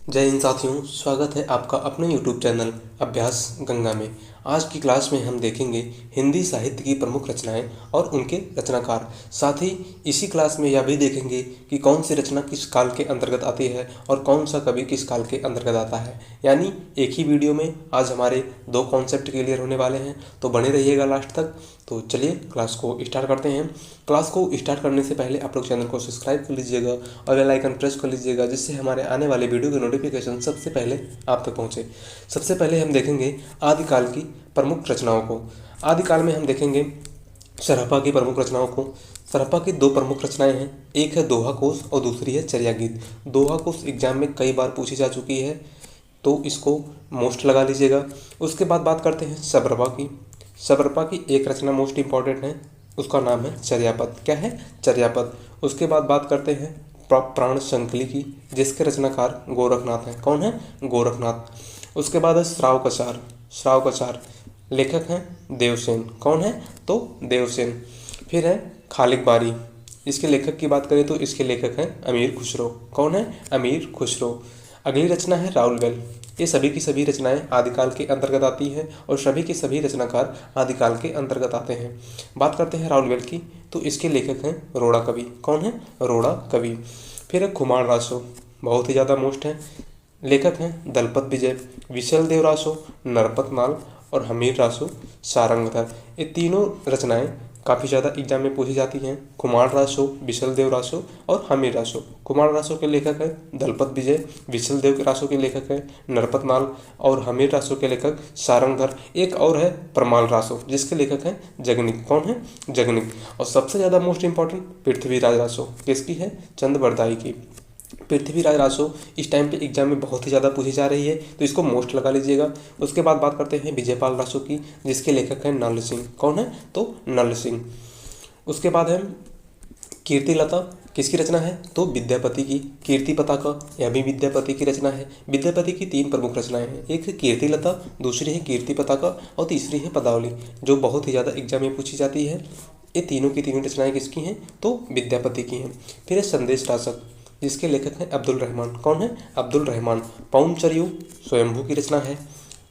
जय हिंद साथियों, स्वागत है आपका अपने YouTube चैनल अभ्यास गंगा में। आज की क्लास में हम देखेंगे हिंदी साहित्य की प्रमुख रचनाएं और उनके रचनाकार। साथ ही इसी क्लास में यह भी देखेंगे कि कौन सी रचना किस काल के अंतर्गत आती है और कौन सा कवि किस काल के अंतर्गत आता है। यानी एक ही वीडियो में आज हमारे दो कॉन्सेप्ट क्लियर होने वाले हैं, तो बने रहिएगा लास्ट तक। तो चलिए क्लास को स्टार्ट करते हैं। क्लास को स्टार्ट करने से पहले आप लोग चैनल को सब्सक्राइब कर लीजिएगा और बेल आइकन प्रेस कर लीजिएगा, जिससे हमारे आने वाले वीडियो की नोटिफिकेशन सबसे पहले आप तक पहुंचे। सबसे पहले हम देखेंगे आदिकाल की प्रमुख रचनाओं को। आदिकाल में हम देखेंगे सरहपा की प्रमुख रचनाओं को। सरहपा की दो प्रमुख रचनाएं हैं, एक है दोहा कोश और दूसरी है चर्या गीत। दोहा कोश एग्जाम में कई बार पूछी जा चुकी है, तो इसको मोस्ट लगा लीजिएगा। उसके बाद बात करते हैं सबरपा की। सबरपा की एक रचना मोस्ट इंपॉर्टेंट है, उसका नाम है चर्यापद। क्या है? चर्यापद। उसके बाद बात करते हैं प्राण संकली की, जिसके रचनाकार गोरखनाथ हैं। कौन है? गोरखनाथ। उसके बाद है श्राव कचार। श्राव कचार लेखक हैं देवसेन। कौन है? तो देवसेन। फिर है खालिक बारी। इसके लेखक की बात करें तो इसके लेखक हैं अमीर खुसरो। कौन है? अमीर खुसरो। अगली रचना है राउलवेल। ये सभी की सभी रचनाएं आदिकाल के अंतर्गत आती हैं और सभी के सभी रचनाकार आदिकाल के अंतर्गत आते हैं। बात करते हैं राउलवेल की, तो इसके लेखक हैं रोड़ा कवि। कौन है? रोड़ा कवि। फिर है खुमार रासो, बहुत ही ज़्यादा मोस्ट है। लेखक हैं दलपत विजय, विशल देव रासो, नरपत माल और हमीर रासो सारंगधर। ये तीनों रचनाएं काफ़ी ज़्यादा एग्जाम में पूछी जाती हैं। कुमार रासो, विशल देव रासो और हमीर रासो। कुमार रासो के लेखक हैं दलपत विजय, विशल देव के रासो के लेखक हैं नरपत माल और हमीर रासो के लेखक सारंगधर। एक और है परमाल रासो, जिसके लेखक हैं जगनिक। कौन है? जगनिक। और सबसे ज़्यादा मोस्ट इंपॉर्टेंट पृथ्वीराज रासो, किसकी है? चंद्रबरदाई की। पृथ्वीराज रासो इस टाइम पे एग्जाम में बहुत ही ज़्यादा पूछी जा रही है, तो इसको मोस्ट लगा लीजिएगा। उसके बाद बात करते हैं विजयपाल रासो की, जिसके लेखक हैं नल सिंह। कौन है? तो नल सिंह। उसके बाद है कीर्तिलता। किसकी रचना है? तो विद्यापति की। कीर्ति पताका, यह भी विद्यापति की रचना है। विद्यापति की तीन प्रमुख रचनाएं हैं, एक है कीर्तिलता, दूसरी है कीर्ति पताका और तीसरी है पदावली, जो बहुत ही ज़्यादा एग्जाम में पूछी जाती है। ये तीनों की तीनों रचनाएं किसकी हैं? तो विद्यापति की हैं। फिर है संदेश रासक, जिसके लेखक हैं अब्दुल रहमान। कौन है? अब्दुल रहमान। पौंचर्यु स्वयंभू की रचना है।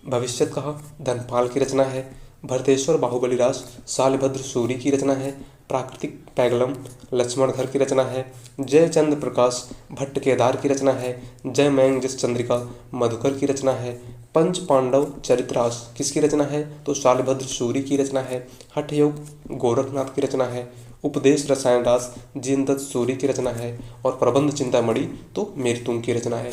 भविष्यत कहा धनपाल की रचना है। भरतेश्वर बाहुबली रास शालभद्र सूरी की रचना है। प्राकृतिक पैगलम लक्ष्मणधर की रचना है। जयचंद्र प्रकाश भट्ट केदार की रचना है। जय मैंगजस चंद्रिका मधुकर की रचना है। पंच पांडव चरित्रास किसकी रचना है? तो शालभद्र सूरी की रचना है। हठयोग गोरखनाथ की रचना है। उपदेश रसायन दास जीनदत्त सूरी की रचना है और प्रबंध चिंतामणि तो मेरतुंग की रचना है।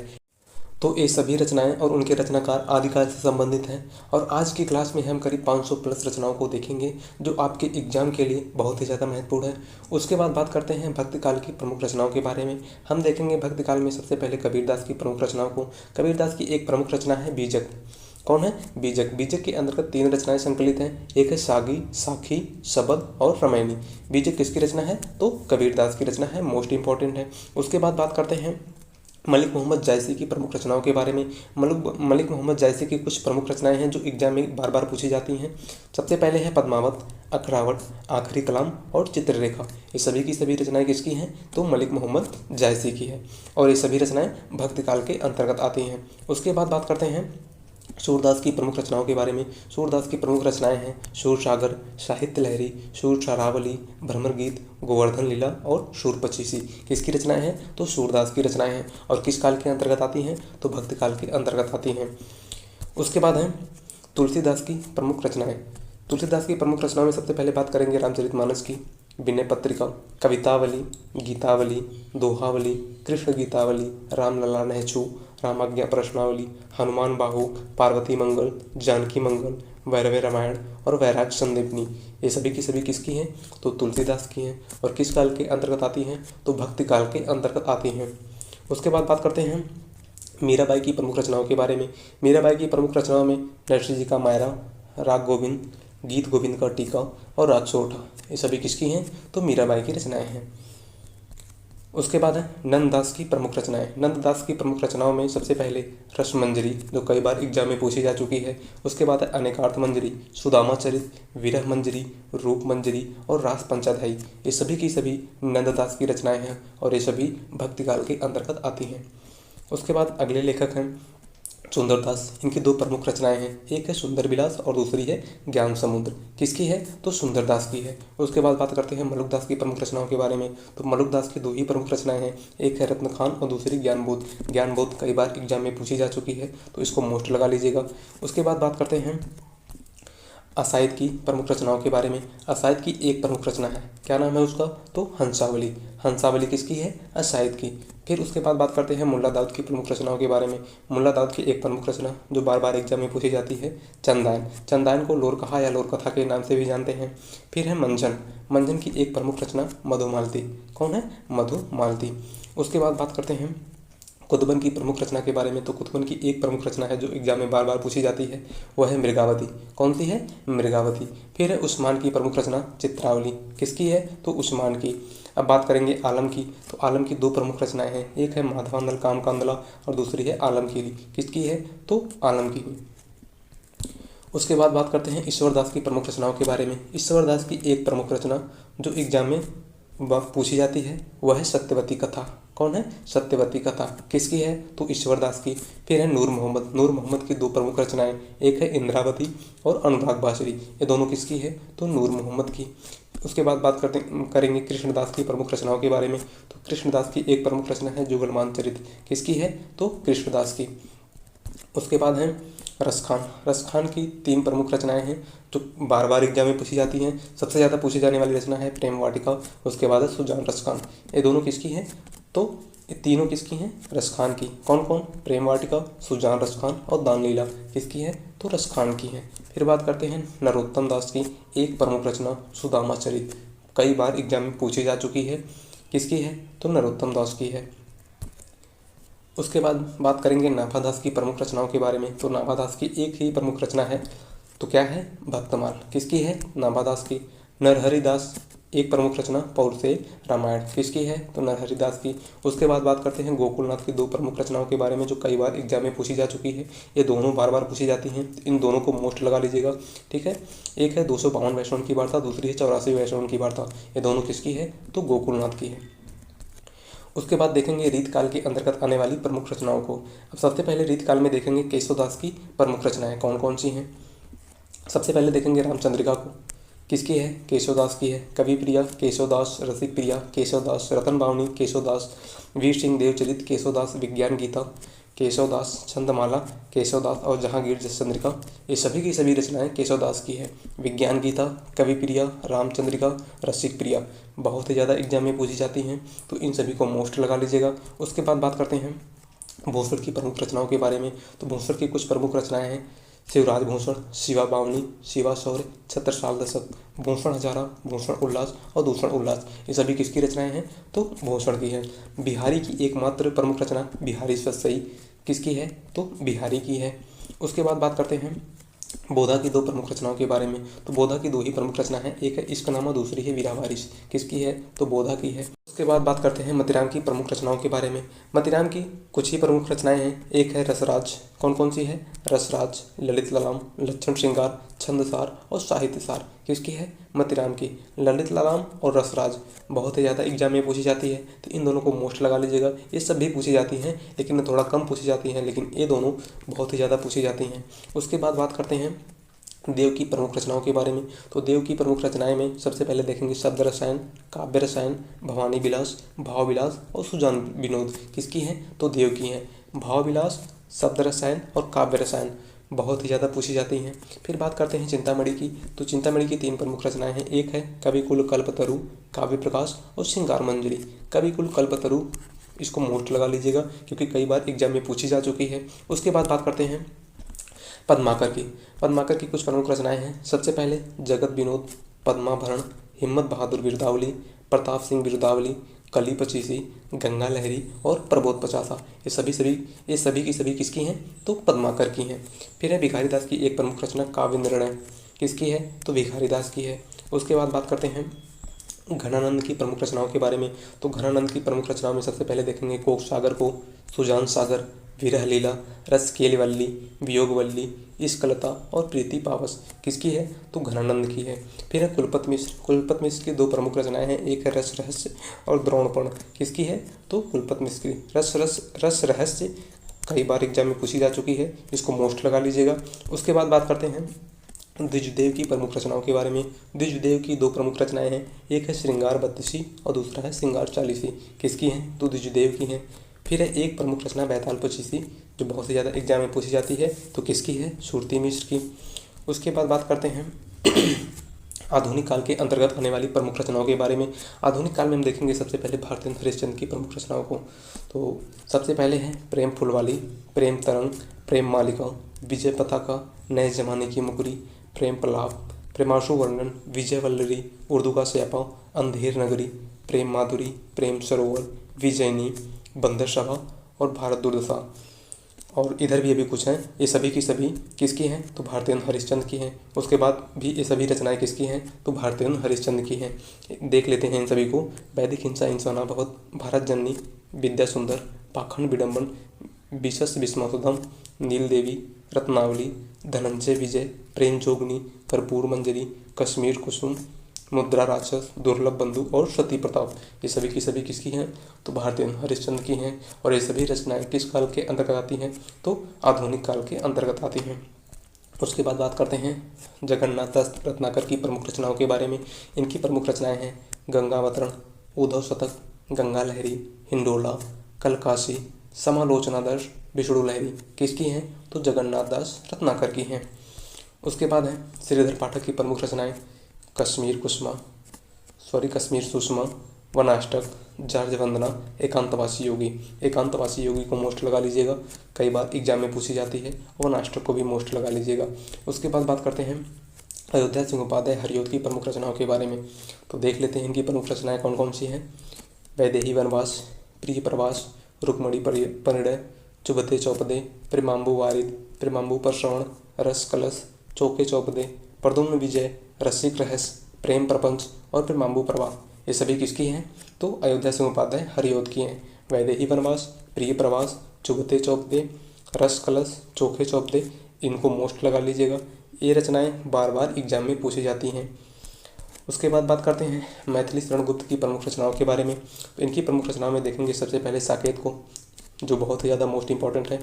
तो ये सभी रचनाएं और उनके रचनाकार आदिकाल से संबंधित हैं और आज की क्लास में हम करीब 500 प्लस रचनाओं को देखेंगे, जो आपके एग्जाम के लिए बहुत ही ज़्यादा महत्वपूर्ण है। उसके बाद बात करते हैं भक्तिकाल की प्रमुख रचनाओं के बारे में। हम देखेंगे भक्तिकाल में सबसे पहले कबीरदास की प्रमुख रचनाओं को। कबीरदास की एक प्रमुख रचना है बीजक। कौन है? बीजक। बीजक के अंतर्गत तीन रचनाएं संकलित हैं, एक है सागी, साखी, शबद और रामायणी। बीजक किसकी रचना है? तो कबीरदास की रचना है, मोस्ट इंपॉर्टेंट है। उसके बाद बात करते हैं मलिक मोहम्मद जायसी की प्रमुख रचनाओं के बारे में। मलिक मोहम्मद जायसी की कुछ प्रमुख रचनाएं हैं जो एग्जाम में बार बार पूछी जाती हैं। सबसे पहले है पद्मावत, अखरावट, आखिरी कलाम और चित्ररेखा। ये सभी की सभी रचनाएं किसकी हैं? तो मलिक मोहम्मद जायसी की है और ये सभी रचनाएं भक्तिकाल के अंतर्गत आती हैं। उसके बाद बात करते हैं सूरदास की प्रमुख रचनाओं के बारे में। सूरदास की प्रमुख रचनाएं हैं शूरसागर, साहित्य लहरी, शूर शरावली, भ्रमर गीत, गोवर्धन लीला और शूर पचीसी। किसकी रचनाएं हैं? तो सूरदास की रचनाएं हैं और किस काल के अंतर्गत आती हैं? तो भक्तिकाल के अंतर्गत आती हैं। उसके बाद है तुलसीदास की प्रमुख रचनाएं। तुलसीदास की प्रमुख रचनाओं में सबसे पहले बात करेंगे रामचरितमानस की, विनय पत्रिका, कवितावली, गीतावली, दोहावली, कृष्ण गीतावली, रामलला नहचू, रामाज्ञा प्रश्नावली, हनुमान बाहु, पार्वती मंगल, जानकी मंगल, वैरवे रामायण और वैराग संदीपनी। ये सभी की सभी किसकी हैं? तो तुलसीदास की हैं और किस काल के अंतर्गत आती हैं? तो भक्ति काल के अंतर्गत आती हैं। उसके बाद बात करते हैं मीराबाई की प्रमुख रचनाओं के बारे में। मीराबाई की प्रमुख रचनाओं में नरसिंह जी का मायरा, राग गोविंद, गीत गोविंद का टीका और राग सोठा, ये सभी किसकी हैं? तो मीराबाई की रचनाएं हैं। उसके बाद है नंददास की प्रमुख रचनाएं। नंददास की प्रमुख रचनाओं में सबसे पहले रसमंजरी, जो कई बार एग्जाम में पूछी जा चुकी है। उसके बाद है अनेकार्थ मंजरी, सुदामा चरित, विरह मंजरी, रूप मंजरी और रास पंचाध्यायी। ये सभी की सभी नंददास की रचनाएं हैं और ये सभी भक्तिकाल के अंतर्गत आती हैं। उसके बाद अगले लेखक हैं सुंदरदास। इनकी दो प्रमुख रचनाएं हैं, एक है सुंदर विलास और दूसरी है ज्ञान समुद्र। किसकी है? तो सुंदरदास की है। उसके बाद बात करते हैं मलुकदास की प्रमुख रचनाओं के बारे में। तो मलुकदास की दो ही प्रमुख रचनाएं हैं, एक है रत्न खान और दूसरी ज्ञानबोध। ज्ञानबोध कई बार एग्जाम में पूछी जा चुकी है, तो इसको मोस्ट लगा लीजिएगा। उसके बाद बात करते हैं असाइद की प्रमुख रचनाओं के बारे में। असाइद की एक प्रमुख रचना है, क्या नाम है उसका? तो हंसावली। हंसावली किसकी है? असाइद की। फिर उसके बाद बात करते हैं मुल्ला दाऊद की प्रमुख रचनाओं के बारे में। मुल्ला दाऊद की एक प्रमुख रचना जो बार बार एग्जाम में पूछी जाती है, चंदान। चंदान को लोर कहा या लोर कथा के नाम से भी जानते हैं। फिर है मंजन। मंजन की एक प्रमुख रचना मधुमालती। कौन है? मधुमालती। उसके बाद बात करते हैं कुतुबन की प्रमुख रचना के बारे में। तो कुतुबन की एक प्रमुख रचना है जो एग्जाम में बार बार पूछी जाती है, वह है मृगावती। कौन सी है? मृगावती। फिर है उस्मान की प्रमुख रचना चित्रावली। किसकी है? तो उस्मान की। अब बात करेंगे आलम की। तो आलम की दो प्रमुख रचनाएं हैं, एक है माधवानंद काम कांदला और दूसरी है आलमगीरी। किसकी है? तो आलमगीरी। उसके बाद बात करते हैं ईश्वरदास की प्रमुख रचनाओं के बारे में। ईश्वरदास की एक प्रमुख रचना जो एग्जाम में पूछी जाती है वह है सत्यवती कथा। कौन है? सत्यवती कथा। किसकी है? तो ईश्वरदास की। फिर है नूर मोहम्मद। नूर मोहम्मद की दो प्रमुख रचनाएं, एक है इंद्रावती और अनुराग बांसुरी। ये दोनों किसकी है? तो नूर मोहम्मद की। उसके बाद बात करेंगे कृष्णदास की प्रमुख रचनाओं के बारे में। तो कृष्णदास की एक प्रमुख रचना है जुगलमान चरित। किसकी है? तो कृष्णदास की। उसके बाद है रसखान। रसखान की तीन प्रमुख रचनाएं हैं जो बार बार एग्जाम में पूछी जाती हैं। सबसे ज़्यादा पूछी जाने वाली रचना है प्रेम वाटिका। उसके बाद है सुजान रसखान। ये दोनों किसकी हैं? तो ये तीनों किसकी हैं? रसखान की। कौन कौन? प्रेम वाटिका, सुजान रसखान और दान लीला। किसकी है? तो रसखान की है। फिर बात करते हैं नरोत्तम दास की एक प्रमुख रचना सुदामा चरित। कई बार एग्जाम में पूछी जा चुकी है, किसकी है? तो नरोत्तम दास की है। उसके बाद बात करेंगे नाभादास की प्रमुख रचनाओं के बारे में। तो नाभादास की एक ही प्रमुख रचना है, तो क्या है? भक्तमाल। किसकी है? नाभादास की। नरहरिदास एक प्रमुख रचना पौर से रामायण। किसकी है? तो नरहरिदास की। उसके बाद बात करते हैं गोकुलनाथ की दो प्रमुख रचनाओं के बारे में जो कई बार एग्जाम में पूछी जा चुकी है। ये दोनों बार बार पूछी जाती हैं, इन दोनों को मोस्ट लगा लीजिएगा, ठीक है। एक है 252 वैष्णव की वार्ता, दूसरी है 84 वैष्णव की वार्ता। ये दोनों किसकी है? तो गोकुलनाथ की है। उसके बाद देखेंगे रीतकाल के अंतर्गत आने वाली प्रमुख रचनाओं को। अब सबसे पहले रीतकाल में देखेंगे केशवदास की प्रमुख रचनाएं कौन कौन सी हैं। सबसे पहले देखेंगे रामचंद्रिका को। किसकी है? केशवदास की है। कवि प्रिया केशवदास, रसिक प्रिया केशवदास, रतन बावनी केशवदास, वीर सिंह देवचरित केशवदास, विज्ञान गीता केशवदास, छंदमाला केशवदास और जहांगीर चंद्रिका, ये सभी की सभी रचनाएं केशवदास की है। विज्ञान गीता, कवि प्रिया, रामचंद्रिका, रसिक प्रिया बहुत ही ज़्यादा एग्जाम में पूछी जाती हैं, तो इन सभी को मोस्ट लगा लीजिएगा। उसके बाद बात करते हैं भूषण की प्रमुख रचनाओं के बारे में। तो भूषण की कुछ प्रमुख रचनाएं हैं शिवराज भूषण, शिवा बावनी, शिवा शौर्य, छत्रसाल दशक, भूषण हजारा, भूषण उल्लास और दूषण उल्लास, ये सभी किसकी रचनाएं हैं? तो भूषण की है। बिहारी की एकमात्र प्रमुख रचना बिहारी सतसई, किसकी है? तो बिहारी की है। उसके बाद बात करते हैं बोधा की दो प्रमुख रचनाओं के बारे में। तो बोधा की दो ही प्रमुख रचना है, एक है इश्कनामा, दूसरी है वीरा वारिस। किसकी है? तो बोधा की है। उसके बाद बात करते हैं मतिराम की प्रमुख रचनाओं के बारे में। मतिराम की कुछ ही प्रमुख रचनाएं हैं, एक है रसराज। कौन कौन सी है? रसराज, ललित ललाम, लक्षण श्रृंगार, छंदसार और साहित्यसार। किसकी है? मतिराम की। ललित ललाम और रसराज बहुत ही ज़्यादा एग्जाम में पूछी जाती है, तो इन दोनों को मोस्ट लगा लीजिएगा। ये सब भी पूछी जाती हैं लेकिन थोड़ा कम पूछी जाती हैं, लेकिन ये दोनों बहुत ही ज़्यादा पूछी जाती हैं। उसके बाद बात करते हैं देव की प्रमुख रचनाओं के बारे में। तो देव की प्रमुख रचनाएं में सबसे पहले देखेंगे शब्द रसायन, काव्य रसायन, भवानी विलास, भाव विलास और सुजान विनोद। किसकी है? तो देव की है। भाव विलास, शब्द रसायन और काव्य रसायन बहुत ही ज़्यादा पूछी जाती हैं। फिर बात करते हैं चिंतामणि की। तो चिंतामणि की तीन प्रमुख रचनाएं हैं, एक है कविकुल कल्पतरु, काव्य प्रकाश और श्रृंगार मंजरी। कविकुल कल्पतरु इसको मोस्ट लगा लीजिएगा क्योंकि कई बार एग्जाम में पूछी जा चुकी है। उसके बाद बात करते हैं पद्माकर की। पद्माकर की कुछ प्रमुख रचनाएं हैं, सबसे पहले जगत विनोद, पद्माभरण, हिम्मत बहादुर बिरुदावली, प्रताप सिंह बिरुदावली, कली पचीसी, गंगा लहरी और प्रबोध पचासा। ये सभी की सभी किसकी हैं? तो पद्माकर की हैं। फिर है भिखारीदास की एक प्रमुख रचना काव्य निर्णय। किसकी है? तो भिखारीदास की है। उसके बाद बात करते हैं घनानंद की प्रमुख रचनाओं के बारे में। तो घनानंद की प्रमुख रचनाओं में सबसे पहले देखेंगे कोक सागर को, सुजान सागर, विरह लीला, रस केलिवल्ली, वियोगवल्ली, इश्कलता और प्रीति पावस किसकी है? तो घनानंद की है। फिर है कुलपत मिश्र। कुलपत मिश्र की दो प्रमुख रचनाएं हैं, एक है रस रहस्य और द्रोणपर्ण, किसकी है? तो कुलपत मिश्र की। रस रहस्य कई बार एग्जाम में पूछी जा चुकी है, इसको मोस्ट लगा लीजिएगा। उसके बाद बात करते हैं द्विजदेव की प्रमुख रचनाओं के बारे में। द्विजदेव की दो प्रमुख रचनाएं हैं, एक है श्रृंगार बत्तीसी और दूसरा है श्रृंगार चालीसी, किसकी हैं? तो द्विजदेव की हैं। फिर है एक प्रमुख रचना बैताल पचीसी, जो बहुत ही ज़्यादा एग्जाम में पूछी जाती है, तो किसकी है? सुरती मिश्र की। उसके बाद बात करते हैं आधुनिक काल के अंतर्गत आने वाली प्रमुख रचनाओं के बारे में। आधुनिक काल में हम देखेंगे सबसे पहले भारतेंद्र हरिश्चंद्र की प्रमुख रचनाओं को। तो सबसे पहले है प्रेम फुलवाली, प्रेम तरंग, प्रेम मालिका, विजय पताका, नए जमाने की मुकरी, प्रेम प्रलाप, प्रेमाशु वर्णन, विजय वल्लरी, उर्दू का स्यापा, अंधेर नगरी, प्रेम माधुरी, प्रेम सरोवर, विजयनी, बंदर सभा और भारत दुर्दशा। और इधर भी अभी कुछ हैं, ये सभी की सभी किसकी हैं? तो भारतेंद्र हरिश्चंद्र की हैं। उसके बाद भी ये सभी रचनाएं किसकी हैं? तो भारतेंद्र हरिश्चंद्र की हैं। देख लेते हैं इन सभी को। वैदिक हिंसा इंसाना बहुत, भारत जननी, विद्या सुंदर, पाखंड विडम्बन, विशस विस्मसुधम, नील देवी, रत्नावली, धनंजय विजय, प्रेम जोगनी, कर्पूर मंजरी, कश्मीर कुसुम, मुद्रा राक्षस, दुर्लभ बंधु और सती प्रताप, ये सभी की सभी किसकी हैं? तो भारतेंद्र हरिश्चंद्र की हैं। और ये सभी रचनाएं किस काल के अंतर्गत आती हैं? तो आधुनिक काल के अंतर्गत आती हैं। उसके बाद बात करते हैं जगन्नाथ दास रत्नाकर की प्रमुख रचनाओं के बारे में। इनकी प्रमुख रचनाएं हैं गंगावतरण, उद्धव शतक, गंगा लहरी, हिंडोला, कलकाशी, समालोचनादर्श, विष्णु लहरी, किसकी हैं? तो जगन्नाथ दास रत्नाकर की हैं। उसके बाद है श्रीधर पाठक की प्रमुख रचनाएं कश्मीर सुषमा, वनाष्टक, जार्ज वंदना, एकांतवासी योगी। एकांतवासी योगी को मोस्ट लगा लीजिएगा, कई बार एग्जाम में पूछी जाती है। वनाष्टक को भी मोस्ट लगा लीजिएगा। उसके बाद बात करते हैं अयोध्या सिंह उपाध्याय हरियोध की प्रमुख रचनाओं के बारे में। तो देख लेते हैं इनकी प्रमुख रचनाएं कौन कौन सी हैं। वैदेही वनवास, प्रिय प्रवास, रुक्मणी परिणय, चुबते चौपदे, प्रेमाम्बु वारिद, प्रेमाम्बु परश्रवण, रस कलश, चौके चौपदे, प्रद्युम्न विजय, रसिक रहस्य, प्रेम प्रपंच और प्रेमाम्बु प्रवाह, ये सभी किसकी हैं? तो अयोध्या सिंह उपाध्याय हरियोध की हैं। वैदेही वनवास, प्रिय प्रवास, चुबते चौपदे, रस कलश, चौके चौपदे, इनको मोस्ट लगा लीजिएगा। ये रचनाएं बार बार एग्जाम में पूछी जाती हैं। उसके बाद बात करते हैं मैथिली शरण गुप्त की प्रमुख रचनाओं के बारे में। तो इनकी प्रमुख रचनाओं में देखेंगे सबसे पहले साकेत को, जो बहुत ही ज़्यादा मोस्ट इंपॉर्टेंट है।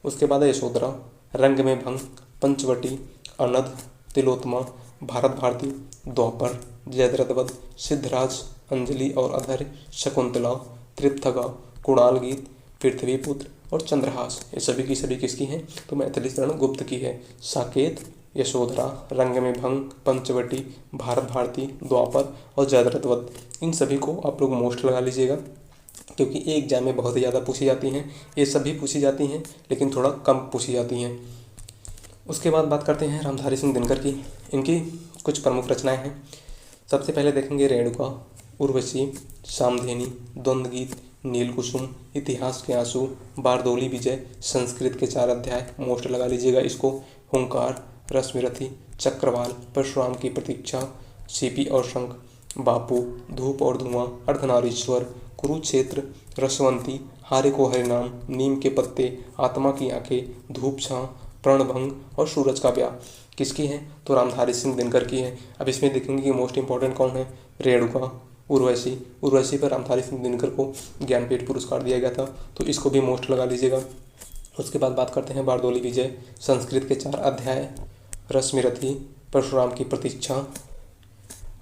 उसके बाद है यशोधरा, रंग में भंग, पंचवटी, अनध, तिलोत्तमा, भारत भारती, द्वापर, जयद्रथवध, सिद्धराज, अंजलि और अधर, शकुंतला, त्रिपथगा, कुणाल गीत, पृथ्वीपुत्र और चंद्रहास, ये सभी की सभी किसकी हैं? तो मैथिली शरण गुप्त की है। साकेत, यशोधरा, रंग में भंग, पंचवटी, भारत भारती, द्वापर और जयद्रथवध, इन सभी को आप लोग मोस्ट लगा लीजिएगा, क्योंकि ये एग्जाम में बहुत ही ज़्यादा पूछी जाती हैं। ये सभी पूछी जाती हैं लेकिन थोड़ा कम पूछी जाती हैं। उसके बाद बात करते हैं रामधारी सिंह दिनकर की। इनकी कुछ प्रमुख रचनाएं हैं। सबसे पहले देखेंगे रेणुका, उर्वशी, सामधेनी, द्वंद्व गीत, नील कुसुम, इतिहास के आंसू, बारदौली विजय, संस्कृत के 4 अध्याय, मोस्ट लगा लीजिएगा इसको। हुंकार, रश्मिरथी, चक्रवाल, परशुराम की प्रतीक्षा, सीपी और शंख, बापू, धूप और धुआं, अर्धनारीश्वर, कुरुक्षेत्र, रसवंती, हारे को हरिनाम, नीम के पत्ते, आत्मा की आंखें, धूप छां, प्रणभंग और सूरज का ब्याह, किसकी है? तो रामधारी सिंह दिनकर की है। अब इसमें देखेंगे कि मोस्ट इंपॉर्टेंट कौन है। रेणुका, उर्वशी पर रामधारी सिंह दिनकर को ज्ञानपीठ पुरस्कार दिया गया था, तो इसको भी मोस्ट लगा लीजिएगा। उसके बाद बात करते हैं बारदौली विजय, संस्कृत के 4 अध्याय, रश्मिरथी, परशुराम की प्रतीक्षा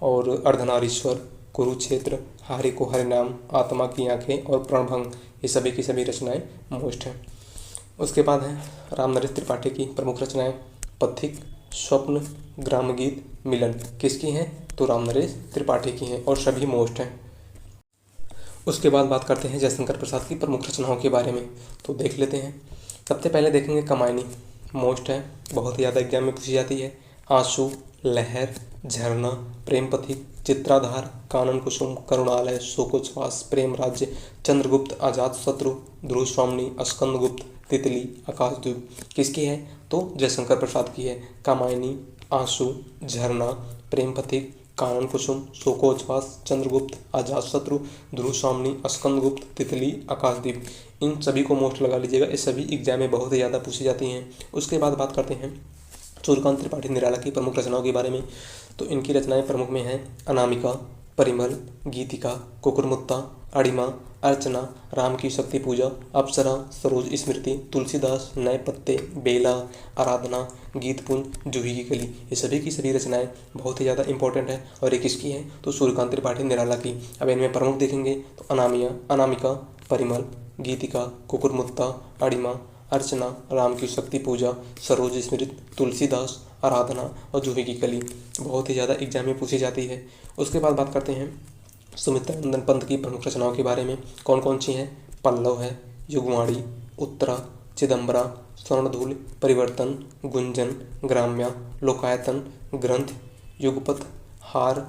और अर्धनारीश्वर, कुरुक्षेत्र, हारे को हरिनाम, आत्मा की आंखें और प्रणभंग, ये सभी की सभी रचनाएं मोस्ट हैं। उसके बाद है रामनरेश त्रिपाठी की प्रमुख रचनाएं पथिक, स्वप्न, ग्रामगीत, मिलन, किसकी हैं? तो रामनरेश त्रिपाठी की हैं और सभी मोस्ट हैं। उसके बाद बात करते हैं जयशंकर प्रसाद की प्रमुख रचनाओं के बारे में। तो देख लेते हैं। सबसे पहले देखेंगे कमायनी, मोस्ट है, बहुत ही ज़्यादा एग्जाम में पूछी जाती है। आंसू, लहर, झरना, प्रेम पथिक, चित्राधार, कानन कुसुम, करुणालय, शोकोच्छ्वास, प्रेम राज्य, चंद्रगुप्त, आजाद शत्रु, ध्रुव स्वामिनी, स्कंदगुप्त, तितली, आकाशद्वीप, किसकी है? तो जयशंकर प्रसाद की है। कामायनी, आंसू, झरना, प्रेम पथिक, कानन कुसुम, शोकोच्छ्वास, चंद्रगुप्त, अजातशत्रु, ध्रुव स्वामिनी, स्कंदगुप्त, तितली, आकाशदीप, इन सभी को मोस्ट लगा लीजिएगा, ये सभी एग्जाम में बहुत ही ज़्यादा पूछी जाती हैं। उसके बाद बात करते हैं सूर्यकांत त्रिपाठी निराला की प्रमुख रचनाओं के बारे में। तो इनकी रचनाएं प्रमुख में हैं अनामिका, परिमल, गीतिका, कुकुरमुत्ता, अड़िमा, अर्चना, राम की शक्ति पूजा, अप्सरा, सरोज स्मृति, तुलसीदास, नए पत्ते, बेला, आराधना, गीतपुंज, जूही की कली। ये सभी की सभी रचनाएं बहुत ही ज़्यादा इंपॉर्टेंट है और ये किसकी है? तो सूर्यकांत त्रिपाठी निराला की। अब इनमें प्रमुख देखेंगे तो अनामिका, परिमल, गीतिका, कुकुरमुत्ता, अड़िमा, अर्चना, राम की शक्ति पूजा, सरोज स्मृति, तुलसीदास, आराधना और जूही की कली बहुत ही ज़्यादा एग्जाम में पूछी जाती है। उसके बाद बात करते हैं सुमित्रानंदन पंत की प्रमुख रचनाओं के बारे में। कौन कौन सी हैं? पल्लव है, युगवाणी, उत्तरा, चिदम्बरा, स्वर्णधूल, परिवर्तन, गुंजन, ग्राम्या, लोकायतन, ग्रंथ, युगपथ, हार,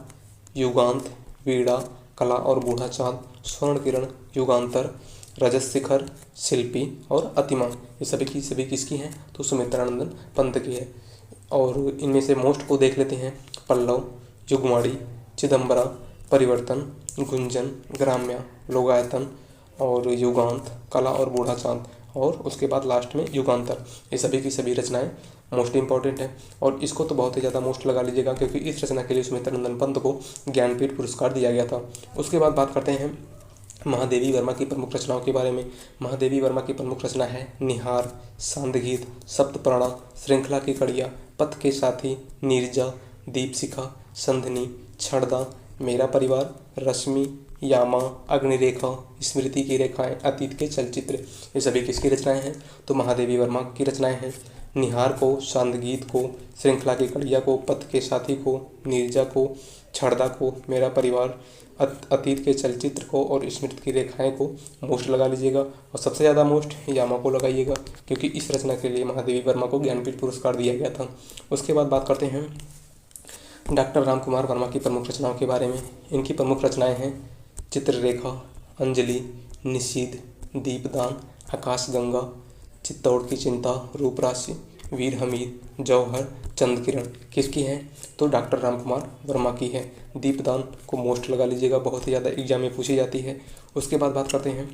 युगांत, वीणा, कला और बूढ़ा चाँद, स्वर्ण किरण, युगांतर, रजत शिखर, शिल्पी और अतिमा। ये सभी की सभी किसकी हैं? तो सुमित्रानंदन पंत की है। और इनमें से मोस्ट को देख लेते हैं। पल्लव, युगवाणी, चिदम्बरा, परिवर्तन, गुंजन, ग्राम्या, लोकायतन और युगांत, कला और बूढ़ा चाँद और उसके बाद लास्ट में युगांतर। ये सभी की सभी रचनाएं मोस्ट इंपॉर्टेंट है और इसको तो बहुत ही ज़्यादा मोस्ट लगा लीजिएगा क्योंकि इस रचना के लिए सुमित्रानंदन पंत को ज्ञानपीठ पुरस्कार दिया गया था। उसके बाद बात करते हैं महादेवी वर्मा की प्रमुख रचनाओं के बारे में। महादेवी वर्मा की प्रमुख रचना है निहार, सांदगीत, सप्तप्राणा, श्रृंखला की कड़िया, पथ के साथी, नीरजा, दीपशिखा, संधनी, छड़दा, मेरा परिवार, रश्मि, यामा, अग्निरेखा, स्मृति की रेखाएं, अतीत के चलचित्र। ये सभी किसकी रचनाएं हैं? तो महादेवी वर्मा की रचनाएं हैं। निहार को, सांदगीत को, श्रृंखला की कड़िया को, पथ के साथी को, नीरजा को, छड़दा को, मेरा परिवार, अतीत के चलचित्र को और स्मृति की रेखाएं को मोस्ट लगा लीजिएगा और सबसे ज़्यादा मोस्ट यामा को लगाइएगा क्योंकि इस रचना के लिए महादेवी वर्मा को ज्ञानपीठ पुरस्कार दिया गया था। उसके बाद बात करते हैं डॉक्टर रामकुमार वर्मा की प्रमुख रचनाओं के बारे में। इनकी प्रमुख रचनाएं हैं चित्ररेखा, अंजलि, निषीद, दीपदान, आकाशगंगा, चित्तौड़ की चिंता, रूपराशि, वीर हमीद, जौहर, चंद्रकिरण। किसकी है? तो डॉक्टर रामकुमार वर्मा की है। दीपदान को मोस्ट लगा लीजिएगा, बहुत ही ज़्यादा एग्जाम में पूछी जाती है। उसके बाद बात करते हैं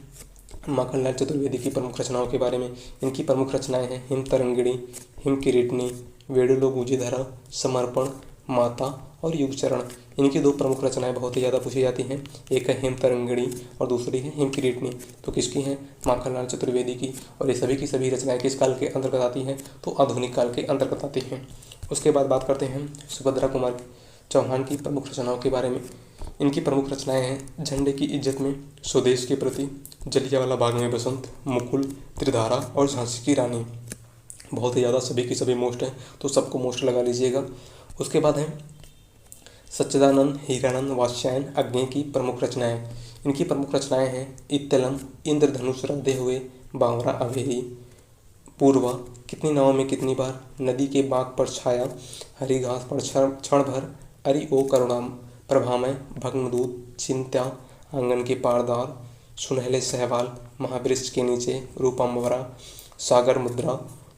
माखनलाल चतुर्वेदी की प्रमुख रचनाओं के बारे में। इनकी प्रमुख रचनाएं हैं हिम तरंगिणी, हिम किरीटनी, वेडुलो गुंजीधरा, समर्पण, माता और युगचरण। इनकी दो प्रमुख रचनाएं बहुत ही ज़्यादा पूछी जाती हैं, एक है हिम तरंगिणी और दूसरी है हिम किरीटनी। तो किसकी हैं? माखनलाल चतुर्वेदी की। और ये सभी की सभी रचनाएं किस काल के अंतर्गत आती हैं? तो आधुनिक काल के अंतर्गत आती हैं। उसके बाद बात करते हैं सुभद्रा कुमार चौहान की प्रमुख रचनाओं के बारे में। इनकी प्रमुख रचनाएं हैं झंडे की इज्जत में, स्वदेश के प्रति, जलियांवाला बाग में बसंत, मुकुल, त्रिधारा और झांसी की रानी। बहुत ही ज़्यादा सभी की सभी मोस्ट हैं तो सबको मोस्ट लगा लीजिएगा। उसके बाद है सच्चिदानंद हीरानंद वात्स्यायन अग्नि की प्रमुख रचनाएं। इनकी प्रमुख रचनाएं हैं इत्तलम, इंद्रधनुष रौदे हुए, बावरा अवेरी, पूर्वा, कितनी नावों में कितनी बार, नदी के बाग पर छाया, हरी घास पर क्षण भर, अरि ओ करुणाम, प्रभामय, भग्नदूत, चिंत्या, आंगन के पारदार, सुनहले सहवाल, महावृक्ष के नीचे, रूपम्बरा, सागर मुद्रा,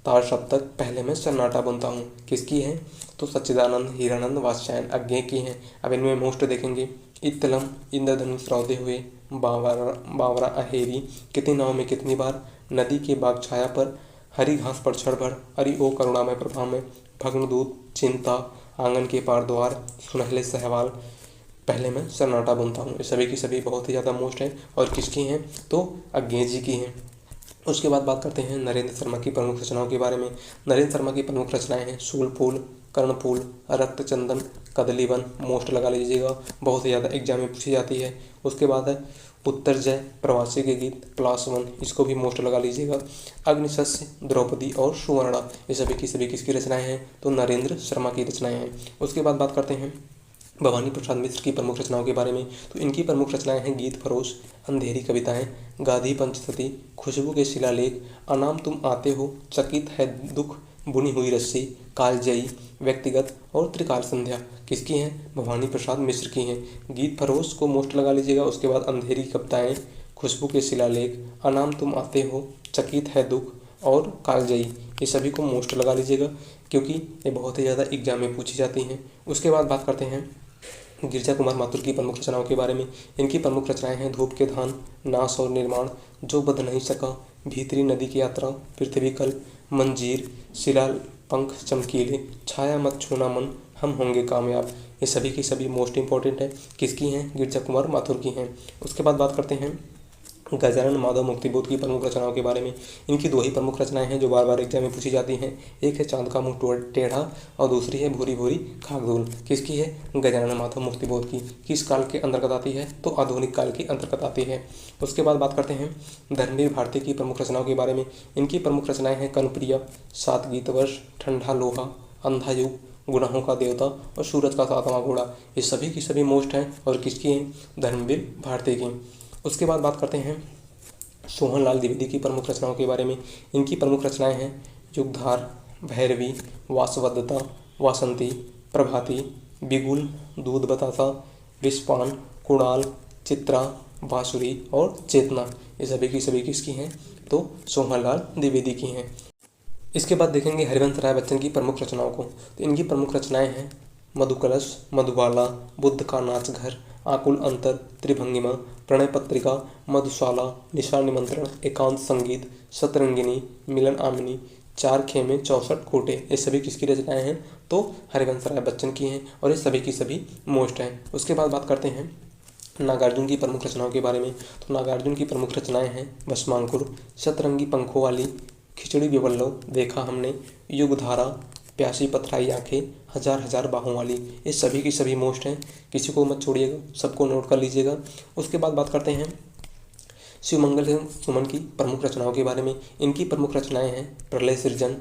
तार सप्तक, पहले मैं सन्नाटा बुनता हूँ। किसकी है? तो सच्चिदानंद हीरानंद वात्स्यायन अज्ञे की हैं। अब इनमें मोस्ट देखेंगे इत्तलम, इंद्रधनुष रौदे हुए, बावरा अहेरी, कितनी नाव में कितनी बार, नदी के बाग छाया पर, हरी घास पर क्षण भर, अरि ओ करुणामय प्रभा में, भग्नदूत, चिंता, आंगन के पार द्वार, सुनहले सहवाल, पहले मैं सन्नाटा बुनता हूँ। ये सभी की सभी बहुत ही ज़्यादा मोस्ट हैं और किसकी हैं? तो अज्ञे जी की हैं। उसके बाद बात करते हैं नरेंद्र शर्मा की प्रमुख रचनाओं के बारे में। नरेंद्र शर्मा की प्रमुख रचनाएं हैं शूलफूल, कर्णफूल, रक्तचंदन, कदलीवन। मोस्ट लगा लीजिएगा, बहुत ही ज़्यादा एग्जाम में पूछी जाती है। उसके बाद है उत्तर जय, प्रवासी के गीत, प्लास 1, इसको भी मोस्ट लगा लीजिएगा। अग्निशस्य, द्रौपदी और सुवर्णा, ये सभी की सभी किसकी रचनाएं हैं? तो नरेंद्र शर्मा की रचनाएं हैं। उसके बाद बात करते हैं भवानी प्रसाद मिश्र की प्रमुख रचनाओं के बारे में। तो इनकी प्रमुख रचनाएं हैं गीत फरोश, अंधेरी कविताएं, गाधी पंचसती, खुशबू के शिलालेख, अनाम तुम आते हो, चकित है दुख, बुनी हुई रस्सी, कालजयी, व्यक्तिगत और त्रिकाल संध्या। किसकी हैं? भवानी प्रसाद मिश्र की हैं। गीत फरोश को मोस्ट लगा लीजिएगा। उसके बाद अंधेरी कविताएं, खुशबू के शिलालेख, अनाम तुम आते हो, चकित है दुख और कालजयी, ये सभी को मोस्ट लगा लीजिएगा क्योंकि ये बहुत ही ज़्यादा एग्जाम में पूछी जाती हैं। उसके बाद बात करते हैं गिरजा कुमार माथुर की प्रमुख रचनाओं के बारे में। इनकी प्रमुख रचनाएं हैं धूप के धान, नाश और निर्माण, जो बध नहीं सका, भीतरी नदी की यात्रा, पृथ्वी कल, मंजीर, शिला पंख चमकीले, छाया मत छूना मन, हम होंगे कामयाब। ये सभी की सभी मोस्ट इंपॉर्टेंट है, किसकी हैं? गिरजा कुमार माथुर की हैं। उसके बाद बात करते हैं गजानन माधव मुक्तिबोध की प्रमुख रचनाओं के बारे में। इनकी दो ही प्रमुख रचनाएं हैं जो बार बार एग्जाम में पूछी जाती हैं। एक है चांद का मुंह टेढ़ा और दूसरी है भूरी भूरी खाकधूल। किसकी है? गजानन माधव मुक्तिबोध की। किस काल के अंतर्गत आती है? तो आधुनिक काल के अंतर्गत आती है। उसके बाद बात करते हैं धर्मवीर भारती की प्रमुख रचनाओं के बारे में। इनकी प्रमुख रचनाएं हैं कनप्रिया, सात गीतवर्ष, ठंडा लोहा, अंधा युग, गुनाहों का देवता और सूरज का सातवां घोड़ा। ये सभी की सभी मोस्ट हैं और किसकी हैं? धर्मवीर भारती की। उसके बाद बात करते हैं सोहनलाल द्विवेदी की प्रमुख रचनाओं के बारे में। इनकी प्रमुख रचनाएं हैं युगधार, भैरवी, वासवदत्ता, वासंती, प्रभाती, बिगुल, दूध बतासा, विषपान, कुणाल, चित्रा, बांसुरी और चेतना। ये सभी की सभी किसकी हैं? तो सोहनलाल द्विवेदी की हैं। इसके बाद देखेंगे हरिवंश राय बच्चन की प्रमुख रचनाओं को। तो इनकी प्रमुख रचनाएं हैं मधुकलश, मधुबाला, बुद्ध का नाच घर, आकुल अंतर, त्रिभंगिमा, प्रणय पत्रिका, मधुशाला, निशा निमंत्रण, एकांत संगीत, सतरंगिनी, मिलन आमिनी, चार खेमे 64 कोटे। ये सभी किसकी रचनाएं हैं? तो हरिवंश राय बच्चन की हैं और ये सभी की सभी मोस्ट हैं। उसके बाद बात करते हैं नागार्जुन की प्रमुख रचनाओं के बारे में। तो नागार्जुन की प्रमुख रचनाएं हैं भस्मांकुर, सतरंगी पंखों वाली, खिचड़ी विवल्लभ, देखा हमने, युगधारा, प्यासी पथराई आंखें, हजार हजार बाहों वाली। ये सभी की सभी मोस्ट हैं, किसी को मत छोड़िएगा, सबको नोट कर लीजिएगा। उसके बाद बात करते हैं शिवमंगल सुमन की प्रमुख रचनाओं के बारे में। इनकी प्रमुख रचनाएं हैं प्रलय सृजन,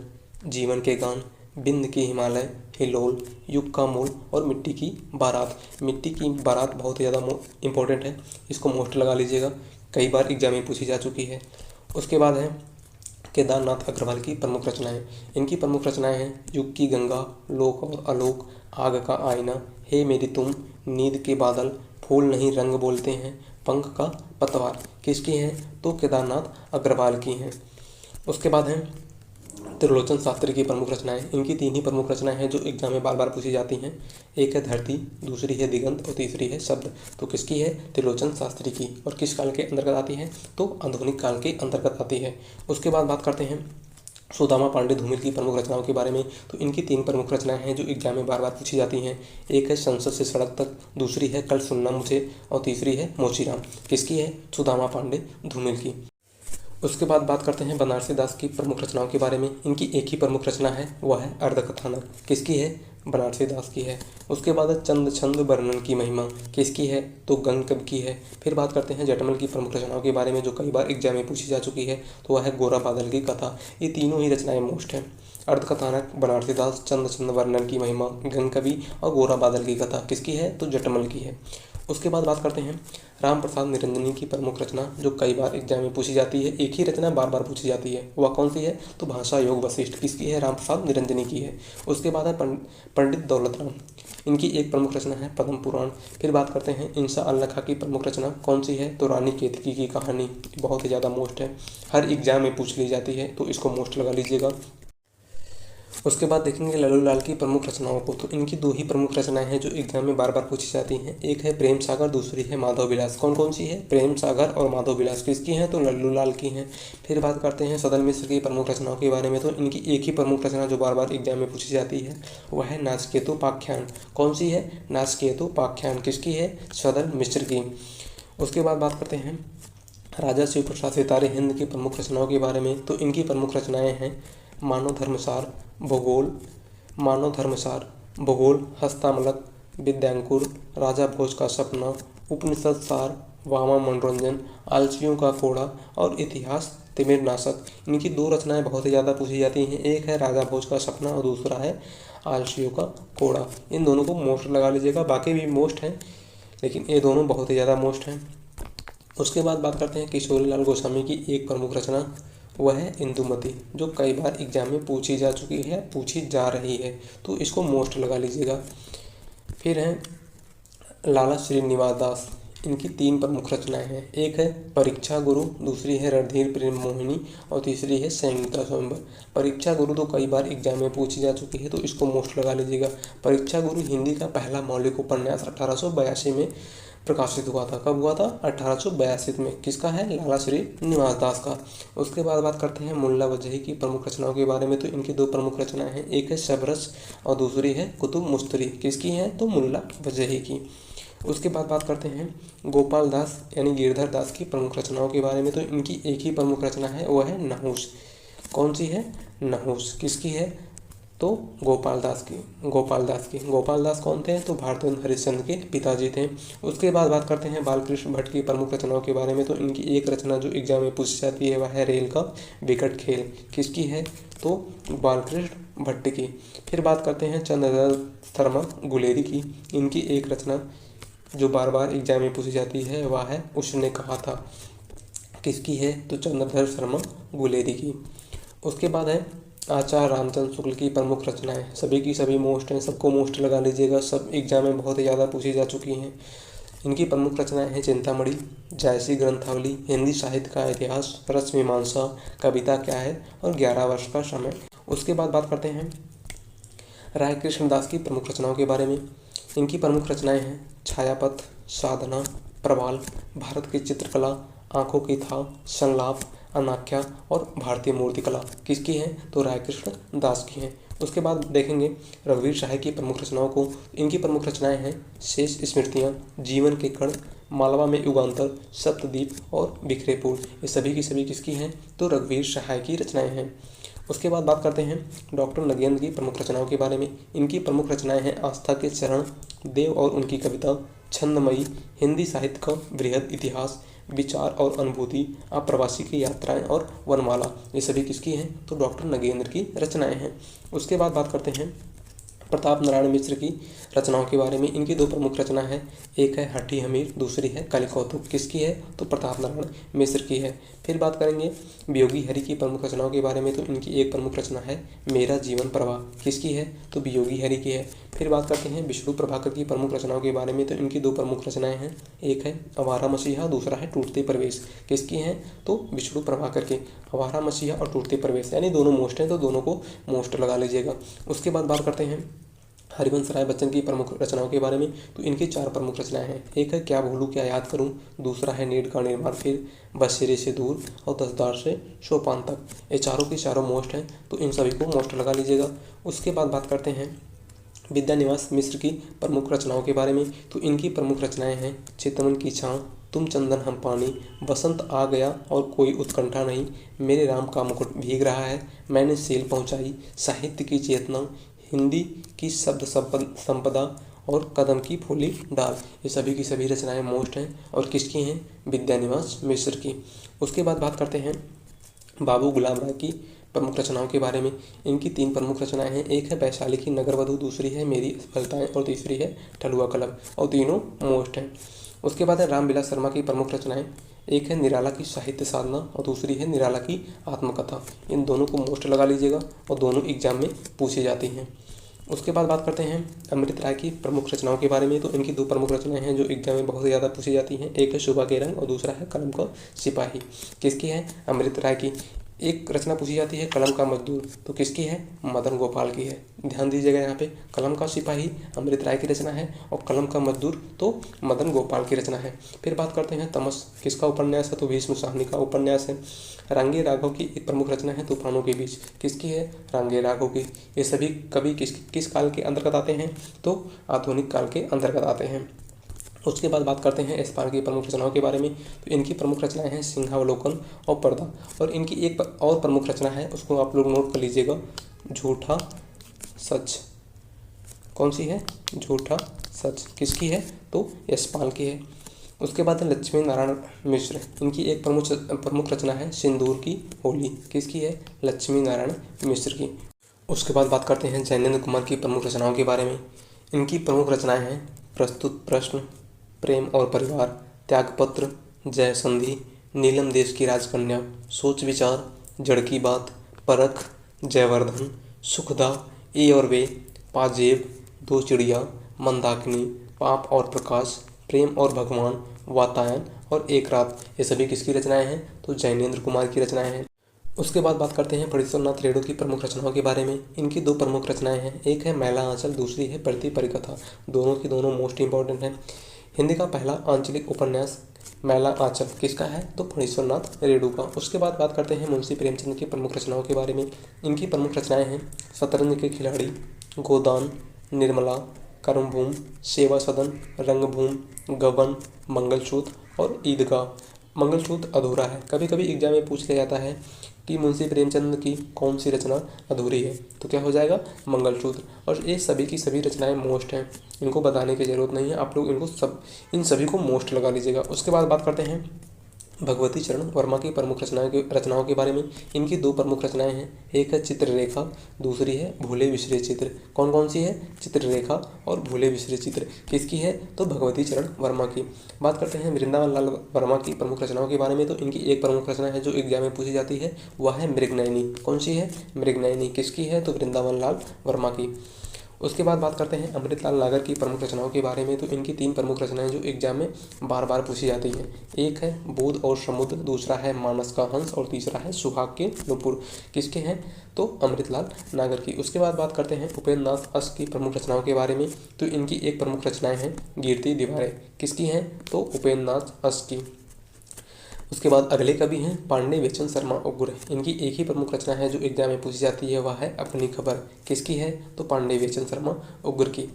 जीवन के गान, बिंद की हिमालय, हिलोल, युग का मूल और मिट्टी की बारात। मिट्टी की बारात बहुत ही ज़्यादा इंपॉर्टेंट है, इसको मोस्ट लगा लीजिएगा, कई बार एग्जाम में पूछी जा चुकी है। उसके बाद है केदारनाथ अग्रवाल की प्रमुख रचनाएं। इनकी प्रमुख रचनाएं हैं युग की गंगा, लोक और अलोक, आग का आईना, हे मेरी तुम, नींद के बादल, फूल नहीं रंग बोलते हैं, पंख का पतवार। किसकी हैं? तो केदारनाथ अग्रवाल की हैं। उसके बाद हैं त्रिलोचन शास्त्री की प्रमुख रचनाएं। इनकी तीन ही प्रमुख रचनाएं हैं जो एग्जाम में बार बार पूछी जाती हैं। एक है धरती, दूसरी है दिगंत और तीसरी है शब्द। तो किसकी है? त्रिलोचन शास्त्री की। और किस काल के अंतर्गत आती है? तो आधुनिक काल के अंतर्गत आती है। उसके बाद बात करते हैं सुदामा पांडे धूमिल की प्रमुख रचनाओं के बारे में। तो इनकी तीन प्रमुख रचनाएं हैं जो एग्जाम में बार बार पूछी जाती हैं। एक है संसद से सड़क तक, दूसरी है कल सुनना मुझे और तीसरी है मोचीराम। किसकी है? सुदामा पांडे धूमिल की। उसके बाद बात करते हैं बनारसी दास की प्रमुख रचनाओं के बारे में। इनकी एक ही प्रमुख रचना है, वह है अर्धकथानक। किसकी है? बनारसी दास की है। उसके बाद है चंद छंद वर्णन की महिमा। किसकी है? तो गंग कवि की है। फिर बात करते हैं जटमल की प्रमुख रचनाओं के बारे में जो कई बार एग्जाम में पूछी जा चुकी है, तो वह है गोरा बादल की कथा। ये तीनों ही रचनाएं मोस्ट हैं, अर्धकथानक, बनारसी दास, चंद छंद वर्णन की महिमा, गंग कवि और गोरा बादल की कथा। किसकी है? तो जटमल की है। उसके बाद बात करते हैं राम प्रसाद निरंजनी की प्रमुख रचना जो कई बार एग्जाम में पूछी जाती है। एक ही रचना बार बार पूछी जाती है, वह कौन सी है? तो भाषा योग वशिष्ठ। किसकी है? राम प्रसाद निरंजनी की है। उसके बाद है पंडित दौलत राम। इनकी एक प्रमुख रचना है पद्म पुराण। फिर बात करते हैं इंशा अल्लाह खां की प्रमुख रचना कौन सी है? तो रानी केतकी की कहानी। बहुत ही ज़्यादा मोस्ट है, हर एग्जाम में पूछ ली जाती है, तो इसको मोस्ट लगा लीजिएगा। उसके बाद देखेंगे लल्लू लाल की प्रमुख रचनाओं को। तो इनकी दो ही प्रमुख रचनाएं हैं जो एग्जाम में बार बार पूछी जाती हैं। एक है प्रेम सागर, दूसरी है माधव विलास। कौन कौन सी है? प्रेम सागर और माधव विलास। किसकी हैं? तो लल्लू लाल की हैं। फिर बात करते हैं सदल मिश्र की प्रमुख रचनाओं के बारे में। तो इनकी एक ही प्रमुख रचना जो बार बार एग्जाम में पूछी जाती है वह है नाचकेतुपाख्यान। कौन सी है? नाचकेतुपाख्यान। किसकी है? सदल मिश्र की। उसके बाद बात करते हैं राजा शिव प्रसाद सितारे हिंद की प्रमुख रचनाओं के बारे में। तो इनकी प्रमुख रचनाएं हैं मानव धर्मसार, भूगोल, हस्तामलक, विद्यांकुर, राजा भोज का सपना, उपनिषद सार, वामा मनोरंजन, आलसियों का कोड़ा और इतिहास तिमिरनाशक। इनकी दो रचनाएं बहुत ही ज़्यादा पूछी जाती हैं। एक है राजा भोज का सपना और दूसरा है आलसियों का कोड़ा। इन दोनों को मोस्ट लगा लीजिएगा, बाकी भी मोस्ट हैं लेकिन ये दोनों बहुत ही ज़्यादा मोस्ट हैं। उसके बाद बात करते हैं किशोरीलाल गोस्वामी की एक प्रमुख रचना, वह है इंदुमती, जो कई बार एग्जाम में पूछी जा चुकी है, पूछी जा रही है, तो इसको मोस्ट लगा लीजिएगा। फिर है लाला श्रीनिवास दास। इनकी 3 प्रमुख रचनाएं हैं। एक है परीक्षा गुरु, दूसरी है रणधीर प्रेम मोहिनी और तीसरी है संयुक्ता स्वयंवर। परीक्षा गुरु तो कई बार एग्जाम में पूछी जा चुकी है, तो इसको मोस्ट लगा लीजिएगा। परीक्षा गुरु हिंदी का पहला मौलिक उपन्यास 1882 में प्रकाशित हुआ था। कब हुआ था? 1882 में। किसका है? लाला श्री निवास दास का। उसके बाद बात करते हैं मुल्ला वजही की प्रमुख रचनाओं के बारे में। तो इनकी 2 प्रमुख रचनाएं हैं, एक है शबरस और दूसरी है कुतुब मुस्तरी। किसकी है? तो मुल्ला वजही की। उसके बाद बात करते हैं गोपाल दास यानी गिरधर दास की प्रमुख रचनाओं के बारे में। तो इनकी एक ही प्रमुख रचना है, वह है नहुस। कौन सी है? नहुस। किसकी है? तो गोपाल दास की। गोपाल दास कौन थे? तो भारतेंद्र हरिश्चंद्र के पिताजी थे। उसके बाद बात करते हैं बालकृष्ण भट्ट की प्रमुख रचनाओं के बारे में। तो इनकी एक रचना जो एग्जाम में पूछी जाती है, वह है रेल का विकट खेल। किसकी है? तो बालकृष्ण भट्ट की। फिर बात करते हैं चंद्रदत्त शर्मा गुलेरी की। इनकी एक रचना जो बार बार एग्जाम में पूछी जाती है, वह है उसने कहा था। किसकी है? तो चंद्रधर शर्मा गुलेरी की। उसके बाद है आचार्य रामचंद्र शुक्ल की प्रमुख रचनाएं। सभी की सभी मोस्ट हैं, सबको मोस्ट लगा लीजिएगा, सब एग्जाम में बहुत ही ज़्यादा पूछी जा चुकी हैं। इनकी प्रमुख रचनाएं हैं चिंतामणि, जायसी ग्रंथावली, हिंदी साहित्य का इतिहास, रस मीमांसा, कविता क्या है और 11 वर्ष का समय। उसके बाद बात करते हैं राय कृष्णदास की प्रमुख रचनाओं के बारे में। इनकी प्रमुख रचनाएं हैं छायापथ, साधना, प्रवाल, भारत की चित्रकला, आंखों की था, संलाप, अनाख्या और भारतीय मूर्तिकला। किसकी है? तो रायकृष्ण दास की हैं। उसके बाद देखेंगे रघुवीर शाह की प्रमुख रचनाओं को। इनकी प्रमुख रचनाएं हैं शेष स्मृतियाँ, जीवन के कण, मालवा में युगांतर, सप्तद्वीप और बिखरे फूल। ये सभी की सभी किसकी हैं? तो रघुवीर शाह की रचनाएं हैं। उसके बाद बात करते हैं डॉक्टर नगेंद्र की प्रमुख रचनाओं के बारे में। इनकी प्रमुख रचनाएं हैं आस्था के चरण, देव और उनकी कविता, छंदमयी, हिंदी साहित्य का वृहद इतिहास, विचार और अनुभूति, अप्रवासी की यात्राएं और वनमाला। ये सभी किसकी हैं? तो डॉक्टर नगेंद्र की रचनाएं हैं। उसके बाद बात करते हैं प्रताप नारायण मिश्र की रचनाओं के बारे में। इनकी 2 प्रमुख रचना है, एक है हठी हमीर, दूसरी है कलिकौतुक। किसकी है? तो प्रताप नारायण मिश्र की है। फिर बात करेंगे वियोगी हरि की प्रमुख रचनाओं के बारे में। तो इनकी एक प्रमुख रचना है मेरा जीवन प्रवाह। किसकी है? तो वियोगी हरि की है। फिर बात करते हैं विष्णु प्रभाकर की प्रमुख रचनाओं के बारे में। तो इनकी 2 प्रमुख रचनाएं हैं, एक है आवारा मसीहा, दूसरा है टूटते प्रवेश। किसकी हैं? तो विष्णु प्रभाकर की। आवारा मसीहा और टूटते प्रवेश यानी दोनों मोस्ट हैं, तो दोनों को मोस्ट लगा लीजिएगा। उसके बाद बात करते हैं हरिवंश राय बच्चन की प्रमुख रचनाओं के बारे में। तो इनकी 4 प्रमुख रचनाएं हैं, एक है क्या भूलूं क्या याद करूं, दूसरा है नीड का निर्माण, फिर बसेरे से दूर और दसदार से सोपान तक। ये चारों की चारों मोस्ट हैं, तो इन सभी को मोस्ट लगा लीजिएगा। उसके बाद बात करते हैं विद्यानिवास मिश्र की प्रमुख रचनाओं के बारे में। तो इनकी प्रमुख रचनाएं हैं चितवन की छाँव, तुम चंदन हम पानी, बसंत आ गया और कोई उत्कंठा नहीं, मेरे राम का मुकुट भीग रहा है, मैंने सेल पहुंचाई, साहित्य की चेतना, हिंदी की शब्द संपदा और कदम की फूली डाल। ये सभी की सभी रचनाएं मोस्ट हैं और किसकी हैं? विद्यानिवास मिश्र की। उसके बाद बात करते हैं बाबू गुलाम राय की प्रमुख रचनाओं के बारे में। इनकी 3 प्रमुख रचनाएं हैं, एक है वैशाली की नगरवधु, दूसरी है मेरी सफलताएं और तीसरी है ठलुआ कलब, और तीनों मोस्ट हैं। उसके बाद है रामविलास शर्मा की प्रमुख रचनाएं, एक है निराला की साहित्य साधना और दूसरी है निराला की आत्मकथा। इन दोनों को मोस्ट लगा लीजिएगा और दोनों एग्जाम में पूछी जाती हैं। उसके बाद बात करते हैं अमृत राय की प्रमुख रचनाओं के बारे में। तो इनकी 2 प्रमुख रचनाएं हैं जो एग्जाम में बहुत ज़्यादा पूछी जाती हैं, एक है सुबह के रंग और दूसरा है कलम का सिपाही। किसकी है? अमृत राय की। एक रचना पूछी जाती है कलम का मजदूर, तो किसकी है? मदन गोपाल की है। ध्यान दीजिएगा, यहाँ पे कलम का सिपाही अमृत राय की रचना है और कलम का मजदूर तो मदन गोपाल की रचना है। फिर बात करते हैं तमस, किसका उपन्यास है? तो भीष्म साहनी का उपन्यास है। रांगे राघव की एक प्रमुख रचना है तूफानों के बीच। किसकी है? रांगे राघव की। ये सभी कवि किस काल के अंतर्गत आते हैं? तो आधुनिक काल के अंतर्गत आते हैं। उसके बाद बात करते हैं यशपाल की प्रमुख रचनाओं के बारे में। तो इनकी प्रमुख रचनाएं हैं सिंहावलोकन और पर्दा, और इनकी एक और प्रमुख रचना है, उसको आप लोग नोट कर लीजिएगा, झूठा सच। कौन सी है? झूठा सच। किसकी है? तो यशपाल की है। उसके बाद है लक्ष्मी नारायण मिश्र, इनकी एक प्रमुख रचना है सिंदूर की होली। किसकी है? लक्ष्मी नारायण मिश्र की। उसके बाद बात करते हैं जैनेन्द्र कुमार की प्रमुख रचनाओं के बारे में। इनकी प्रमुख रचनाएं हैं प्रस्तुत प्रश्न, प्रेम और परिवार, त्यागपत्र, जय संधि, नीलम देश की राजकन्या, सोच विचार, जड़ की बात, परख, जयवर्धन, सुखदा, ए और वे, पाजेब, दो चिड़िया, मंदाकिनी, पाप और प्रकाश, प्रेम और भगवान, वातायन और एक रात, ये सभी किसकी रचनाएं हैं? तो जैनेंद्र कुमार की रचनाएं हैं। उसके बाद बात करते हैं फणीश्वरनाथ रेणु की प्रमुख रचनाओं के बारे में। इनकी दो प्रमुख रचनाएं हैं, एक है मैला आंचल, दूसरी है प्रति परिकथा। दोनों की दोनों मोस्ट इंपॉर्टेंट हैं। हिंदी का पहला आंचलिक उपन्यास मैला आंचल किसका है? तो फणीश्वरनाथ रेणु का। उसके बाद बात करते हैं मुंशी प्रेमचंद की प्रमुख रचनाओं के बारे में। इनकी प्रमुख रचनाएं हैं शतरंज के खिलाड़ी, गोदान, निर्मला, कर्मभूमि, सेवा सदन, रंगभूमि, गबन, मंगलसूत्र और ईदगाह। मंगलसूत्र अधूरा है। कभी कभी एग्जाम में पूछ लिया जाता है कि मुंशी प्रेमचंद की कौन सी रचना अधूरी है, तो क्या हो जाएगा? मंगलसूत्र। और ये सभी की सभी रचनाएं मोस्ट हैं, इनको बताने की ज़रूरत नहीं है, आप लोग इन सभी को मोस्ट लगा लीजिएगा। उसके बाद बात करते हैं भगवती चरण वर्मा की प्रमुख रचनाओं के बारे में। इनकी दो प्रमुख रचनाएं हैं, एक है चित्ररेखा, दूसरी है भूले बिसरे चित्र। कौन कौन सी है? चित्ररेखा और भूले बिसरे चित्र। किसकी है? तो भगवती चरण वर्मा की। बात करते हैं वृंदावन लाल वर्मा की प्रमुख रचनाओं के बारे में। तो इनकी एक प्रमुख रचना है जो एग्जाम में पूछी जाती है, वह है मृगनयनी। कौन सी है? मृगनयनी। किसकी है? तो वृंदावन लाल वर्मा की। उसके बाद बात करते हैं अमृतलाल नागर की प्रमुख रचनाओं के बारे में। तो इनकी तीन प्रमुख रचनाएं जो एग्जाम में बार बार पूछी जाती हैं, एक है बोध और समुद्र, दूसरा है मानस का हंस और तीसरा है सुहाग के नुपुर। किसके हैं? तो अमृतलाल नागर की। उसके बाद बात करते हैं उपेंद्र नाथ अस की प्रमुख रचनाओं के बारे में। तो इनकी एक प्रमुख रचनाएं हैं गिरती दीवारें। किसकी हैं? तो उपेंद्र नाथ अस की। उसके बाद अगले कवि हैं पांडे बेचन शर्मा उग्र। इनकी एक ही प्रमुख रचना है जो एग्जाम में पूछी जाती है, वह है अपनी खबर। किसकी है? तो पांडे बेचन शर्मा उग्र की।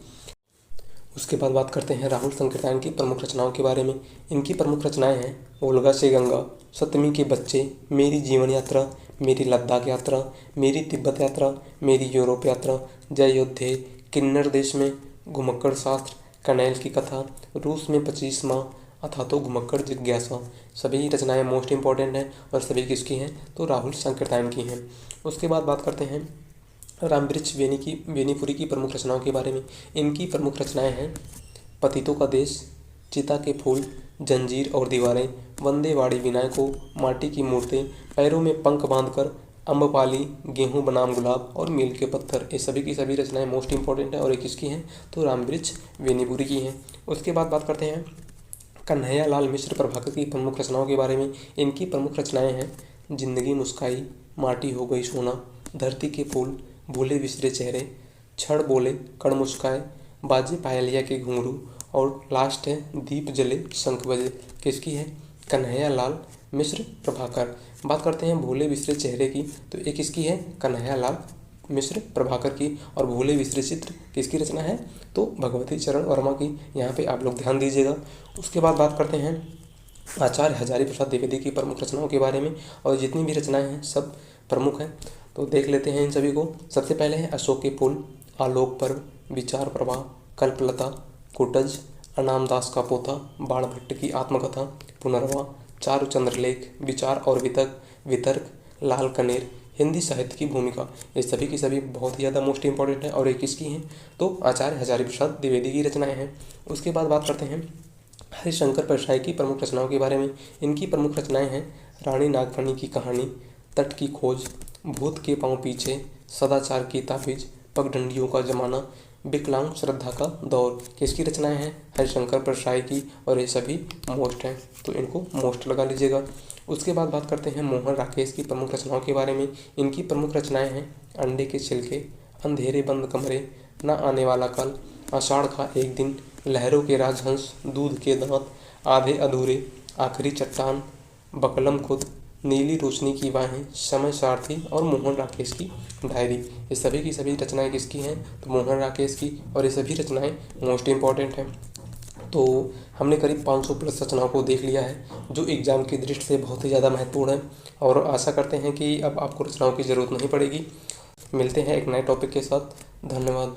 उसके बाद बात करते हैं राहुल संकीर्तन की प्रमुख रचनाओं के बारे में। इनकी प्रमुख रचनाएं हैं ओल्गा से गंगा, सतमी के बच्चे, मेरी जीवन यात्रा, मेरी लद्दाख यात्रा, मेरी तिब्बत यात्रा, मेरी यूरोप यात्रा, जय योद्धे, किन्नर देश में, घुमक्कड़ शास्त्र, कनैल की कथा, रूस में 25 माह, अथा तो घुमक्कड़ जिज्ञासा। सभी रचनाएं मोस्ट इंपॉर्टेंट हैं और सभी किसकी हैं? तो राहुल संकीर्तन की हैं। उसके बाद बात करते हैं रामवृक्ष बेनीपुरी की प्रमुख रचनाओं के बारे में। इनकी प्रमुख रचनाएं हैं पतितों का देश, चिता के फूल, जंजीर और दीवारें, वंदे वाड़ी विनायको, माटी की मूर्तें, पैरों में पंख बांधकर, अम्बपाली, गेहूं बनाम गुलाब और मील के पत्थर। ये सभी की सभी रचनाएं मोस्ट इंपॉर्टेंट है और ये किसकी हैं? तो रामवृक्ष बेनीपुरी की हैं। उसके बाद बात करते हैं कन्हैया लाल मिश्र प्रभाकर की प्रमुख रचनाओं के बारे में। इनकी प्रमुख रचनाएं हैं जिंदगी मुस्काई, माटी हो गई सोना, धरती के फूल, भूले बिसरे चेहरे, क्षण बोले कण मुस्काए, बाजे पायलिया के घुंघरू और लास्ट है दीप जले शंख बजे। किसकी है? कन्हैया लाल मिश्र प्रभाकर। बात करते हैं भूले बिसरे चेहरे की। तो एक किसकी है? कन्हैया लाल मिश्र प्रभाकर की। और भूले बिसरे चित्र किसकी रचना है? तो भगवती चरण वर्मा की। यहाँ पे आप लोग ध्यान दीजिएगा। उसके बाद बात करते हैं आचार्य हजारी प्रसाद द्विवेदी की प्रमुख रचनाओं के बारे में। और जितनी भी रचनाएं हैं सब प्रमुख हैं, तो देख लेते हैं इन सभी को। सबसे पहले है अशोक के फूल, आलोक पर्व, विचार प्रवाह, कल्पलता, कुटज, अनामदास का पोथा, बाण भट्ट की आत्मकथा, पुनर्वा, चारु चंद्रलेख, विचार और वितर्क, लाल कनेर, हिंदी साहित्य की भूमिका। ये सभी की सभी बहुत ही ज़्यादा मोस्ट इंपॉर्टेंट है और ये किसकी हैं? तो आचार्य हजारी प्रसाद द्विवेदी की रचनाएं हैं। उसके बाद बात करते हैं हरिशंकर परसाई की प्रमुख रचनाओं के बारे में। इनकी प्रमुख रचनाएं हैं रानी नागफनी की कहानी, तट की खोज, भूत के पांव पीछे, सदाचार की ताबीज, पगडंडियों का जमाना, विकलांग श्रद्धा का दौर। किसकी रचनाएं हैं? हरिशंकर परसाई की। और ये सभी मोस्ट हैं, तो इनको मोस्ट लगा लीजिएगा। उसके बाद बात करते हैं मोहन राकेश की प्रमुख रचनाओं के बारे में। इनकी प्रमुख रचनाएं हैं अंडे के छिलके, अंधेरे बंद कमरे, न आने वाला कल, आषाढ़ का एक दिन, लहरों के राजहंस, दूध के दांत, आधे अधूरे, आखिरी चट्टान, बकलम खुद, नीली रोशनी की बाहें, समय सारथी और मोहन राकेश की डायरी। ये सभी की सभी रचनाएं किसकी हैं? तो मोहन राकेश की। और ये सभी रचनाएं मोस्ट इंपॉर्टेंट हैं। तो हमने करीब 500 प्लस रचनाओं को देख लिया है जो एग्ज़ाम की दृष्टि से बहुत ही ज़्यादा महत्वपूर्ण है। और आशा करते हैं कि अब आपको रचनाओं की ज़रूरत नहीं पड़ेगी। मिलते हैं एक नए टॉपिक के साथ। धन्यवाद।